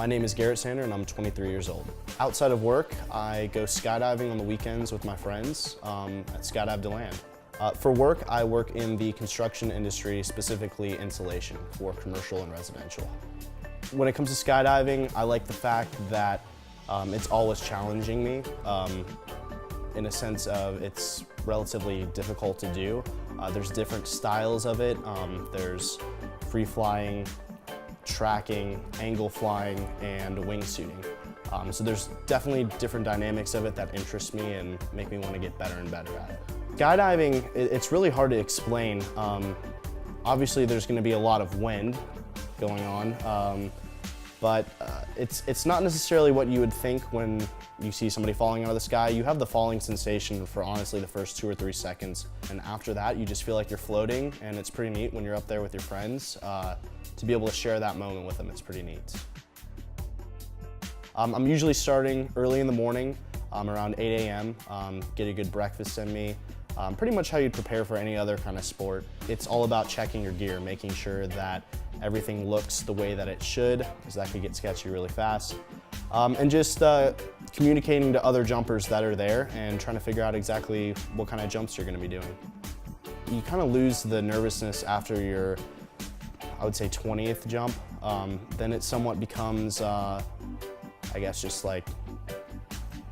My name is Garrett Sander and I'm 23 years old. Outside of work, I go skydiving on the weekends with my friends at Skydive to Land. For work, I work in the construction industry, specifically insulation for commercial and residential. When it comes to skydiving, I like the fact that it's always challenging me in a sense of it's relatively difficult to do. There's different styles of it. There's free flying, tracking, angle flying, and wingsuiting. So there's definitely different dynamics of it that interest me and make me want to get better and better at it. Skydiving, it's really hard to explain. Obviously there's going to be a lot of wind going on, but it's not necessarily what you would think when you see somebody falling out of the sky. You have the falling sensation for honestly the first 2 or 3 seconds, and after that you just feel like you're floating, and it's pretty neat when you're up there with your friends. To be able to share that moment with them, it's pretty neat. I'm usually starting early in the morning, around 8 a.m., get a good breakfast in me. Pretty much how you'd prepare for any other kind of sport. It's all about checking your gear, making sure that everything looks the way that it should, because that could get sketchy really fast. And just communicating to other jumpers that are there and trying to figure out exactly what kind of jumps you're going to be doing. You kind of lose the nervousness after your, I would say, 20th jump. Then it somewhat becomes, I guess, just like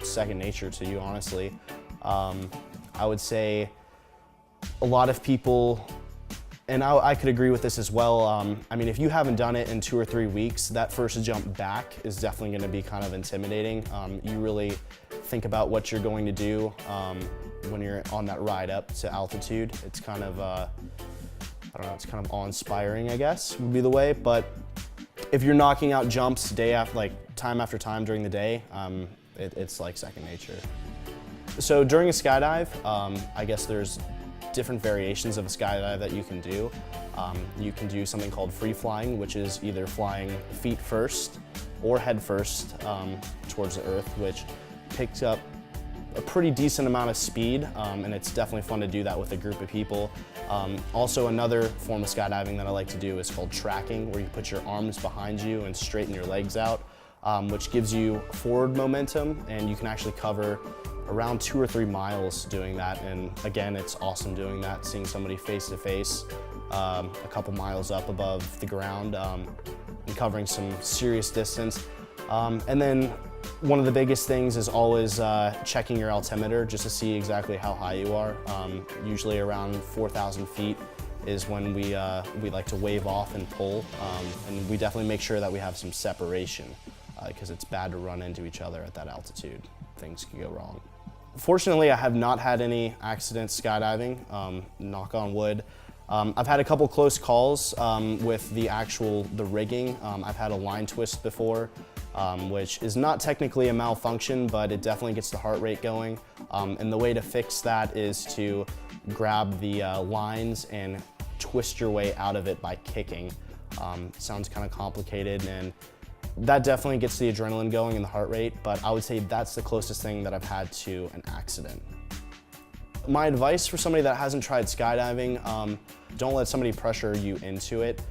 second nature to you, honestly. I would say a lot of people, and I could agree with this as well, I mean, if you haven't done it in 2 or 3 weeks, that first jump back is definitely going to be kind of intimidating. You really think about what you're going to do when you're on that ride up to altitude. It's kind of, I don't know, it's kind of awe-inspiring, I guess, would be the way. But if you're knocking out jumps day after, like time after time during the day, it's like second nature. So during a skydive, I guess there's different variations of a skydive that you can do. You can do something called free flying, which is either flying feet first or head first towards the earth, which picks up a pretty decent amount of speed, and it's definitely fun to do that with a group of people. Also, another form of skydiving that I like to do is called tracking, where you put your arms behind you and straighten your legs out, which gives you forward momentum, and you can actually cover around 2 or 3 miles doing that. And again, it's awesome doing that, seeing somebody face to face, a couple miles up above the ground, and covering some serious distance. And then one of the biggest things is always checking your altimeter just to see exactly how high you are. Usually around 4,000 feet is when we like to wave off and pull, and we definitely make sure that we have some separation because it's bad to run into each other at that altitude. Things can go wrong. Fortunately, I have not had any accidents skydiving, knock on wood. I've had a couple close calls with the rigging. I've had a line twist before, which is not technically a malfunction, but it definitely gets the heart rate going. And the way to fix that is to grab the lines and twist your way out of it by kicking. Sounds kind of complicated, and that definitely gets the adrenaline going and the heart rate, but I would say that's the closest thing that I've had to an accident. My advice for somebody that hasn't tried skydiving, don't let somebody pressure you into it.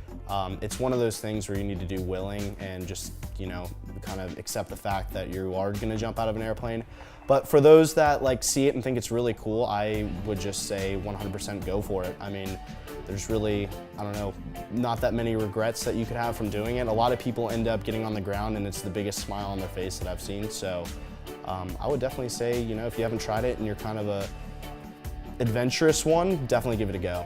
It's one of those things where you need to do willing and just, you know, kind of accept the fact that you are gonna jump out of an airplane. But for those that like see it and think it's really cool, I would just say 100% go for it. I mean, there's really, I don't know, not that many regrets that you could have from doing it. A lot of people end up getting on the ground and it's the biggest smile on their face that I've seen. So I would definitely say, you know, if you haven't tried it and you're kind of a adventurous one, definitely give it a go.